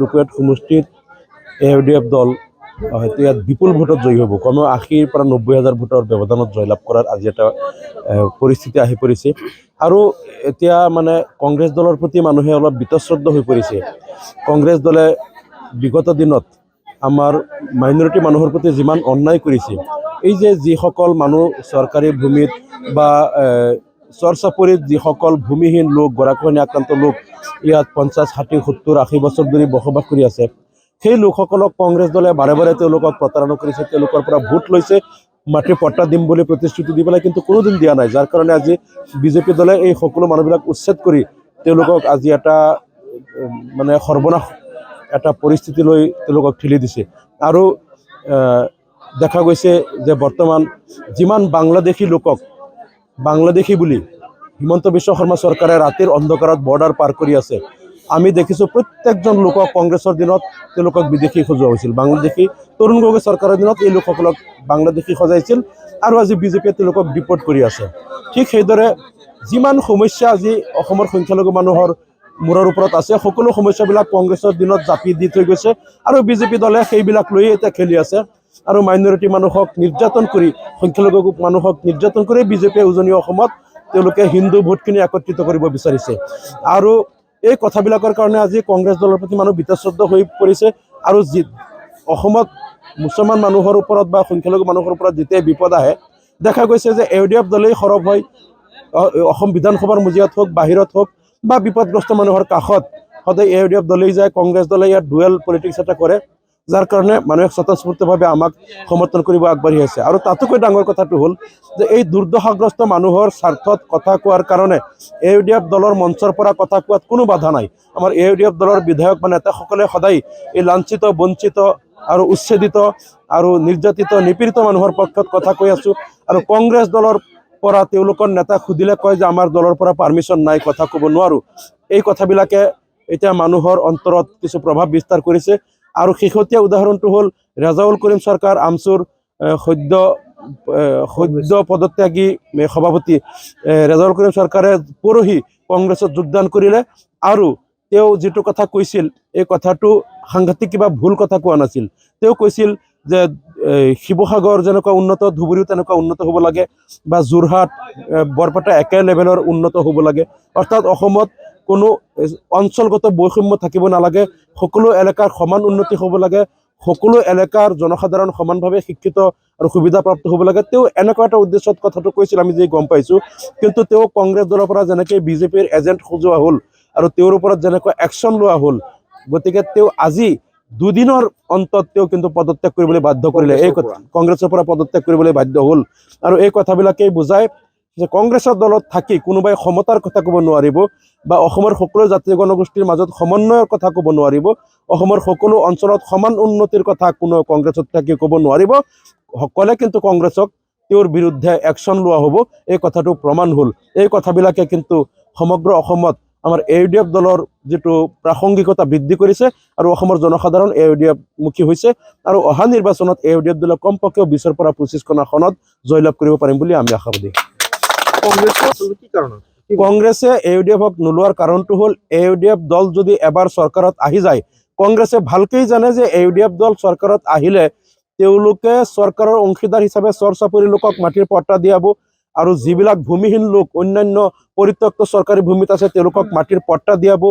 ৰূপত সমষ্টিত AUDF দল হয়তো ইয়াত বিপুল ভোটত জয়ী হ'ব। কমেও ৮০,000 পৰা ৯০,000 ভোটৰ ব্যৱধানত জয়লাভ কৰাৰ আজি এটা পৰিস্থিতি আহি পৰিছে। আৰু এতিয়া মানে কংগ্ৰেছ দলৰ প্ৰতি মানুহে অলপ বীতশ্ৰদ্ধ হৈ পৰিছে। কংগ্ৰেছ দলে বিগত দিনত আমাৰ মাইনৰিটি মানুহৰ প্ৰতি যিমান অন্যায় কৰিছে, এই যে যিসকল মানুহ চৰকাৰী ভূমিত বা চৰ চাপৰিত যিসকল ভূমিহীন লোক, গৰাখহনীয়া আক্ৰান্ত লোক ইয়াত ৫০, ৬০, ৭০, ৮০ বছৰ ধৰি বসবাস কৰি আছে, সেই লোকসকলক কংগ্ৰেছ দলে বাৰে বাৰে তেওঁলোকক প্ৰতাৰণা কৰিছে, তেওঁলোকৰ পৰা ভোট লৈছে, মাটিৰ পট্টা দিম বুলি প্ৰতিশ্ৰুতি দি পেলাই কিন্তু কোনোদিন দিয়া নাই। যাৰ কাৰণে আজি বিজেপি দলে এই সকলো মানুহবিলাক উচ্ছেদ কৰি তেওঁলোকক আজি এটা মানে সৰ্বনাশ এটা পৰিস্থিতিলৈ তেওঁলোকক ঠেলি দিছে। আৰু দেখা গৈছে যে বৰ্তমান যিমান বাংলাদেশী লোকক বাংলাদেশী বুলি হিমন্ত বিশ্ব শৰ্মা চৰকাৰে ৰাতিৰ অন্ধকাৰত বৰ্ডাৰ পাৰ কৰি আছে, আমি দেখিছোঁ প্ৰত্যেকজন লোকক কংগ্ৰেছৰ দিনত তেওঁলোকক বিদেশী সজোৱা হৈছিল। বাংলাদেশী তৰুণ গগৈ চৰকাৰৰ দিনত এই লোকসকলক বাংলাদেশী সজাইছিল আৰু আজি বিজেপিয়ে তেওঁলোকক ডিপৰ্ট কৰি আছে। ঠিক সেইদৰে যিমান সমস্যা আজি অসমৰ সংখ্যালঘু মানুহৰ মূৰৰ ওপৰত আছে, সকলো সমস্যাবিলাক কংগ্ৰেছৰ দিনত জাপি দি থৈ গৈছে আৰু বিজেপি দলে সেইবিলাক লৈয়ে এতিয়া খেলি আছে। আৰু মাইনৰিটি মানুহক নিৰ্যাতন কৰি, সংখ্যালঘু মানুহক নিৰ্যাতন কৰি বিজেপিয়ে উজনি অসমত তেওঁলোকে হিন্দু ভোটখিনি একত্ৰিত কৰিব বিচাৰিছে। আৰু এই কথাবিলাকৰ কাৰণে আজি কংগ্ৰেছ দলৰ প্ৰতি মানুহ বীতশ্ৰদ্ধ হৈ পৰিছে। আৰু অসমত মুছলমান মানুহৰ ওপৰত বা সংখ্যালঘু মানুহৰ ওপৰত যেতিয়া বিপদ আহে, দেখা গৈছে যে AUDF দলেই সৰব হয় অসম বিধানসভাৰ মজিয়াত হওক, বাহিৰত হওক বা বিপদগ্ৰস্ত মানুহৰ কাষত সদায় AUDF দলেই যায়। কংগ্ৰেছ দলে ইয়াত ডুৱেল পলিটিক্স এটা কৰে, যাৰ কাৰণে মানুহে স্বতঃস্ফূৰ্তভাৱে আমাক সমৰ্থন কৰিব আগবাঢ়ি আছে। আৰু তাতোকৈ ডাঙৰ কথাটো হ'ল যে এই দুৰ্দশাগ্ৰস্ত মানুহৰ স্বাৰ্থত কথা কোৱাৰ কাৰণে AUDF দলৰ মঞ্চৰ পৰা কথা কোৱাত কোনো বাধা নাই। আমাৰ AUDF দলৰ বিধায়ক বা নেতাসকলে সদায় এই লাঞ্ছিত, বঞ্চিত আৰু উচ্ছেদিত আৰু নিৰ্যাতিত, নিপীড়িত মানুহৰ পক্ষত কথা কৈ আছোঁ। আৰু কংগ্ৰেছ দলৰ পৰা তেওঁলোকৰ নেতাক সুধিলে কয় যে আমাৰ দলৰ পৰা পাৰ্মিশ্যন নাই, কথা ক'ব নোৱাৰোঁ। এই কথাবিলাকে এতিয়া মানুহৰ অন্তৰত কিছু প্ৰভাৱ বিস্তাৰ কৰিছে। আৰু শেহতীয়া উদাহৰণটো হ'ল ৰেজাউল কৰিম চৰকাৰ, আমচুৰ সদ্য পদত্যাগী সভাপতি ৰেজাউল কৰিম চৰকাৰে পৰহি কংগ্ৰেছত যোগদান কৰিলে। আৰু তেওঁ যিটো কথা কৈছিল, এই কথাটো সাংঘাতিক কিবা ভুল কথা কোৱা নাছিল। তেওঁ কৈছিল যে শিৱসাগৰ যেনেকুৱা উন্নত, ধুবুৰীও তেনেকুৱা উন্নত হ'ব লাগে, বা যোৰহাট, বৰপেটা একে লেভেলৰ উন্নত হ'ব লাগে। অৰ্থাৎ অসমত কোনো অঞ্চলগত বৈষম্য থাকিব নালাগে, সকলো এলেকাৰ সমান উন্নতি হ'ব লাগে, সকলো এলেকাৰ জনসাধাৰণ সমানভাৱে শিক্ষিত আৰু সুবিধাপ্ৰাপ্ত হ'ব লাগে। তেওঁ এনেকুৱা এটা উদ্দেশ্যত কথাটো কৈছিল, আমি যে গম পাইছোঁ। কিন্তু তেওঁ কংগ্ৰেছ দলৰ পৰা যেনেকৈ বিজেপিৰ এজেণ্ট সজোৱা হ'ল আৰু তেওঁৰ ওপৰত যেনেকৈ একশ্যন লোৱা হ'ল, গতিকে তেওঁ আজি দুদিনৰ অন্তত তেওঁ কিন্তু পদত্যাগ কৰিবলৈ বাধ্য কৰিলে। এই কংগ্ৰেছৰ পৰা পদত্যাগ কৰিবলৈ বাধ্য হ'ল। আৰু এই কথাবিলাকেই বুজায় যে কংগ্ৰেছৰ দলত থাকি কোনোবাই সমতাৰ কথা ক'ব নোৱাৰিব, বা অসমৰ সকলো জাতি জনগোষ্ঠীৰ মাজত সমন্বয়ৰ কথা ক'ব নোৱাৰিব, অসমৰ সকলো অঞ্চলত সমান উন্নতিৰ কথা কোনো কংগ্ৰেছত থাকি ক'ব নোৱাৰিব। সকলে কিন্তু কংগ্ৰেছক তেওঁৰ বিৰুদ্ধে একশ্যন লোৱা হ'ব, এই কথাটো প্ৰমাণ হ'ল। এই কথাবিলাকে কিন্তু সমগ্ৰ অসমত আমাৰ AUDF দলৰ যিটো প্ৰাসংগিকতা বৃদ্ধি কৰিছে আৰু অসমৰ জনসাধাৰণ AUDF মুখী হৈছে। আৰু অহা নিৰ্বাচনত AUDF দলে কমপক্ষেও 20ৰ পৰা 25খন আসনত জয়লাভ কৰিব পাৰিম বুলি আমি আশাবাদী। কংগ্ৰেছে AUDFক নোলোৱাৰ কাৰণটো হ'ল, AUDF দল যদি এবাৰ চৰকাৰত আহি যায়, কংগ্ৰেছে ভালকেই জানে যে AUDF দল চৰকাৰত আহিলে তেওঁলোকে চৰকাৰৰ অংশীদাৰ হিচাপে চৰ চাপৰি লোকক মাটিৰ পট্টা দিয়াব, আৰু যিবিলাক ভূমিহীন লোক অন্যান্য পৰিত্যক্ত চৰকাৰী ভূমিত আছে তেওঁলোকক মাটিৰ পট্টা দিয়াব,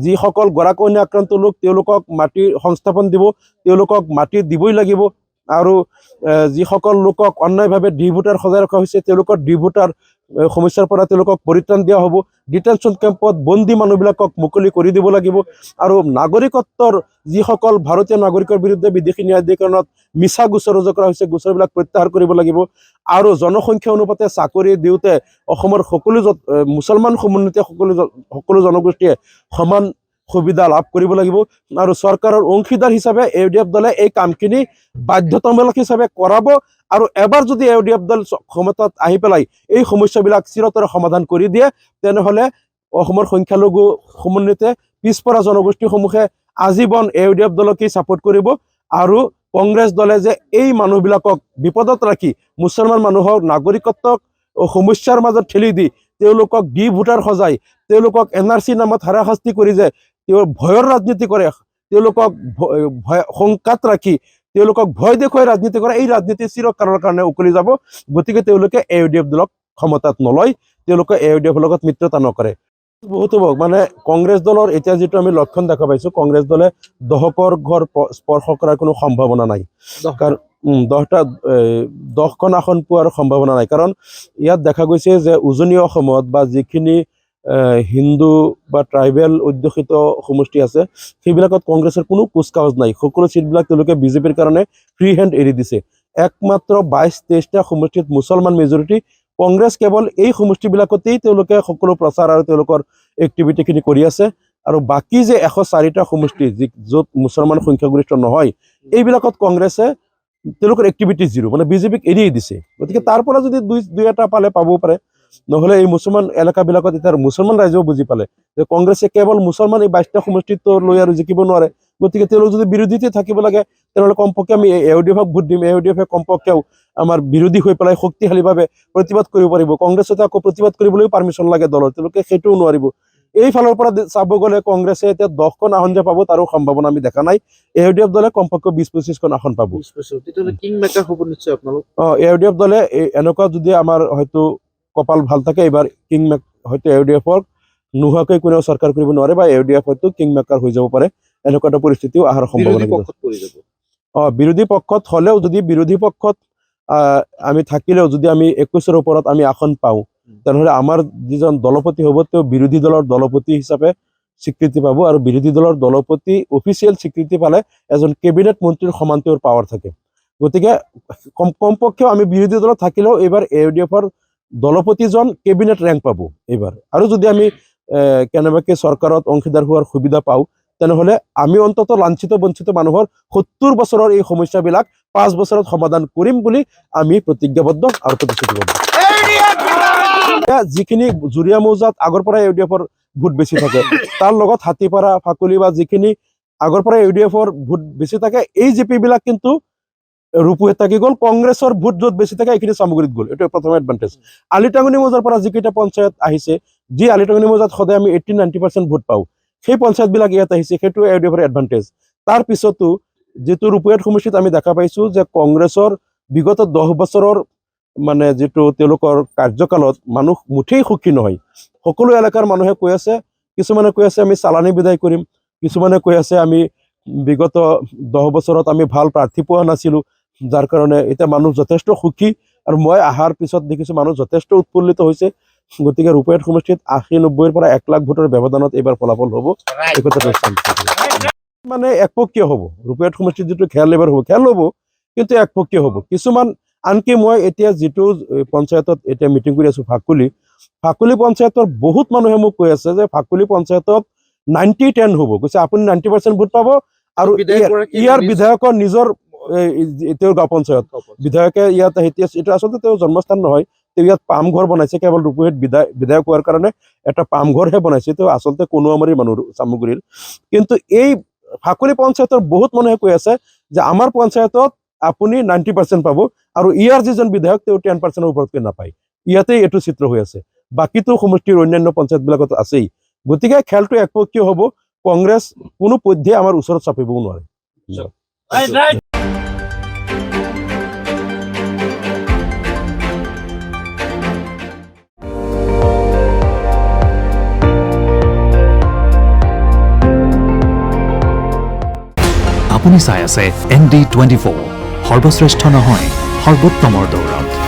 যিসকল গৰাখহনীয়া আক্ৰান্ত লোক তেওঁলোকক মাটিৰ সংস্থাপন দিব, তেওঁলোকক মাটি দিবই লাগিব। আৰু যিসকল লোকক অন্যায়ভাৱে ডিভোটাৰ সজাই ৰখা হৈছে তেওঁলোকৰ ডিভোটাৰ সমস্যাৰ পৰা তেওঁলোকক পৰিত্ৰাণ দিয়া হ'ব। ডিটেনশ্যন কেম্পত বন্দী মানুহবিলাকক মুকলি কৰি দিব লাগিব। আৰু নাগৰিকত্বৰ যিসকল ভাৰতীয় নাগৰিকৰ বিৰুদ্ধে বিদেশী ন্যায়াধিকৰণত মিছা গোচৰ ৰুজু কৰা হৈছে, গোচৰবিলাক প্ৰত্যাহাৰ কৰিব লাগিব। আৰু জনসংখ্যা অনুপাতে চাকৰি দিওঁতে অসমৰ সকলো মুছলমান সমন্বিত সকলো জনগোষ্ঠীয়ে সমান সুবিধা লাভ কৰিব লাগিব। আৰু চৰকাৰৰ অংশীদাৰ হিচাপে AUDF দলে এই কামখিনি বাধ্যতামূলক হিচাপে কৰাব। আৰু এবাৰ যদি AUDF দল ক্ষমতাত আহি পেলাই এই সমস্যাবিলাক চিৰতৰে সমাধান কৰি দিয়ে, তেনেহ'লে অসমৰ সংখ্যালঘু সমন্বিতে পিছপৰা জনগোষ্ঠীসমূহে আজীৱন AUDF দলকেই ছাপোৰ্ট কৰিব। আৰু কংগ্ৰেছ দলে যে এই মানুহবিলাকক বিপদত ৰাখি মুছলমান মানুহক নাগৰিকত্বক সমস্যাৰ মাজত ঠেলি দি তেওঁলোকক ভোটাৰ সজাই তেওঁলোকক NRC নামত হাৰাশাস্তি কৰি যে তেওঁ ভয়ৰ ৰাজনীতি কৰে, তেওঁলোকক শংকাত ৰাখি তেওঁলোকক ভয় দেখুৱাই ৰাজনীতি কৰা, এই ৰাজনীতি চিৰকালৰ কাৰণে উকলি যাব। গতিকে তেওঁলোকে AUDF দলক ক্ষমতাত নলয়, তেওঁলোকে AUDF ৰ লগত মিত্ৰতা নকৰে। বহুত হ'ব মানে কংগ্ৰেছ দলৰ এতিয়া যিটো আমি লক্ষণ দেখা পাইছো, কংগ্ৰেছ দলে দহকৰ ঘৰ স্পৰ্শ কৰাৰ কোনো সম্ভাৱনা নাই। কাৰণ 10খন আসন পোৱাৰ সম্ভাৱনা নাই। কাৰণ ইয়াত দেখা গৈছে যে উজনি অসমত বা যিখিনি হিন্দু বা ট্ৰাইবেল অধ্যুষিত সমষ্টি আছে, সেইবিলাকত কংগ্ৰেছৰ কোনো কুচকাৱাজ নাই। সকলো চিটবিলাক তেওঁলোকে বিজেপিৰ কাৰণে ফ্ৰী হেণ্ড এৰি দিছে। একমাত্ৰ 22-23টা সমষ্টিত মুছলমান মেজৰিটি, কংগ্ৰেছ কেৱল এই সমষ্টিবিলাকতেই তেওঁলোকে সকলো প্ৰচাৰ আৰু তেওঁলোকৰ এক্টিভিটিখিনি কৰি আছে। আৰু বাকী যে 104টা সমষ্টি য'ত মুছলমান সংখ্যাগৰিষ্ঠ নহয়, এইবিলাকত কংগ্ৰেছে তেওঁলোকৰ এক্টিভিটি জিৰো, মানে বিজেপিক এৰিয়ে দিছে। গতিকে তাৰ পৰা যদি দুই এটা পালে পাবও পাৰে, নহ'লে এই মুছলমান এলেকাবিলাকত এতিয়া মুছলমান ৰাইজেও বুজি পালে যে কংগ্ৰেছে কেৱল মুছলমান এই 22টা সমষ্টিত লৈ আৰু জিকিব নোৱাৰে। গতিকে তেওঁলোক যদি বিৰোধীতে থাকিব লাগে, তেনেহ'লে কমপক্ষে আমি AUDFক ভোট দিম, AUDFে কমপক্ষেও আমাৰ বিৰোধী হৈ পেলাই শক্তিশালীভাৱে প্ৰতিবাদ কৰিব পাৰিব। কংগ্ৰেছতে আকৌ প্ৰতিবাদ কৰিবলৈও পাৰ্মিশ্যন লাগে দলৰ, তেওঁলোকে সেইটোও নোৱাৰিব। এইফালৰ পৰা চাব গ'লে কংগ্ৰেছে এতিয়া 10খন আসন যে পাব তাৰো সম্ভাৱনা আমি দেখা নাই। AUDF দলে কমপক্ষে 20-25খন আসন পাব। AUDF দলে এনেকুৱা যদি আমাৰ হয়তো কপাল ভাল থাকে, এইবাৰ হয়তো AUDFৰ নোহোৱাকৈ কোনেও চৰকাৰ কৰিব নোৱাৰে, বা AUDF হয়তো কিংমেকাৰ হৈ যাব পাৰে। এনেকুৱা এটা পৰিস্থিতিও অহাৰ সম্ভাৱনা। বিৰোধী পক্ষত হ'লেও, যদি বিৰোধী পক্ষত আমি থাকিলেও যদি আমি 21ৰ ওপৰত আমি আসন পাওঁ, তেনেহ'লে আমাৰ যিজন দলপতি হ'ব তেওঁ বিৰোধী দলৰ দলপতি হিচাপে স্বীকৃতি পাব। আৰু বিৰোধী দলৰ দলপতি অফিচিয়েল স্বীকৃতি পালে এজন কেবিনেট মন্ত্ৰীৰ সমান তেওঁৰ পাৱাৰ থাকে। গতিকে কমপক্ষেও আমি বিৰোধী দলত থাকিলেও এইবাৰ AUDFৰ দলপতিজন কেবিনেট ৰেংক পাব এইবাৰ। আৰু যদি আমি কেনেবাকৈ চৰকাৰত অংশীদাৰ হোৱাৰ সুবিধা পাওঁ, তেনেহ'লে আমি অন্তত লাঞ্ছিত বঞ্চিত মানুহৰ 70 বছৰৰ এই সমস্যাবিলাক 5 বছৰত সমাধান কৰিম বুলি আমি প্ৰতিজ্ঞাবদ্ধ আৰু প্ৰতিশ্ৰুতিবদ্ধ। যিখিনি জুৰীয়া মৌজাত আগৰ পৰা AUDFৰ ভোট বেছি থাকে, তাৰ লগত হাতীপাৰা, ফাকুলি বা যিখিনি আগৰ পৰা AUDFৰ ভোট বেছি থাকে, এই জিপিবিলাক কিন্তু ৰূপহীত থাকি গ'ল। কংগ্ৰেছৰ ভোট য'ত বেছি থাকে এইখিনি চামগুৰিত গ'ল। এইটো প্ৰথম এডভান্টেজ। আলিটাংগনি মৌজাৰ পৰা যিকেইটা পঞ্চায়ত আহিছে, যি আলিটাংগনি মৌজাত সদায় আমি 80-90% ভোট পাওঁ, সেই পঞ্চায়তবিলাক ইয়াত আহিছে, সেইটো AUDFৰ এডভান্টেজ। তাৰ পিছতো যিটো ৰূপহীত সমষ্টিত আমি দেখা পাইছোঁ যে কংগ্ৰেছৰ বিগত 10 বছৰৰ মানে যিটো তেওঁলোকৰ কাৰ্যকালত মানুহ মুঠেই সুখী নহয়। সকলো এলেকাৰ মানুহে কৈ আছে, কিছুমানে কৈ আছে আমি চালানী বিদায় কৰিম, কিছুমানে কৈ আছে আমি বিগত 10 বছৰত আমি ভাল প্ৰাৰ্থী পোৱা নাছিলোঁ, যাৰ কাৰণে এতিয়া মানুহ যথেষ্ট সুখী। আৰু মই অহাৰ পিছত দেখিছোঁ মানুহ যথেষ্ট উৎফুল্লিত হৈছে। গতিকে ৰূপহীত সমষ্টিত 80-90ৰ পৰা 1 লাখ ভোটৰ ব্যৱধানত এইবাৰ ফলাফল হ'ব। এই কথাটো মানে একপক্ষীয় হ'ব। ৰূপহীত সমষ্টিত যিটো খেল এইবাৰ হ'ব, খেল হ'ব, কিন্তু একপক্ষীয় হ'ব। কিছুমান আনকি মই এতিয়া যিটো পঞ্চায়তত এতিয়া মিটিং কৰি আছোঁ, ফাকুলি পঞ্চায়তৰ বহুত মানুহে মোক কৈ আছে যে ফাকুলি পঞ্চায়তত 90-10 হ'ব। কৈছে আপুনি 90% ভোট পাব, আৰু ইয়াৰ বিধায়কৰ নিজৰ তেওঁৰ গাঁও পঞ্চায়ত বিধায়কে ইয়াত এইটো আচলতে তেওঁৰ জন্মস্থান নহয়, তেওঁ ইয়াত পামঘৰ বনাইছে। কেৱল ৰূপহীত বিধায়ক হোৱাৰ কাৰণে এটা পামঘৰহে বনাইছে। তেওঁ আচলতে কনুৱামাৰীৰ মানুহ চামগুৰিৰ। কিন্তু এই ফাকুলি পঞ্চায়তৰ বহুত মানুহে কৈ আছে যে আমাৰ পঞ্চায়তত আপুনি 90% পাব, আৰু ইয়াৰ যিজন বিধায়ক তেওঁ 10%ৰ ওপৰতকৈ নাপায়। ইয়াতেই এইটো চিত্ৰ হৈ আছে। বাকীটো সমষ্টিৰ অন্যান্য পঞ্চায়তবিলাকত আছেই। গতিকে খেলটো একপক্ষীয় হ'ব। কংগ্ৰেছ কোনো পধ্যে আমাৰ ওচৰত চাপিবও নোৱাৰে। আপুনি চাই আছে ND24, সৰ্বশ্ৰেষ্ঠ নহয়, সৰ্বোত্তমৰ দৌৰত।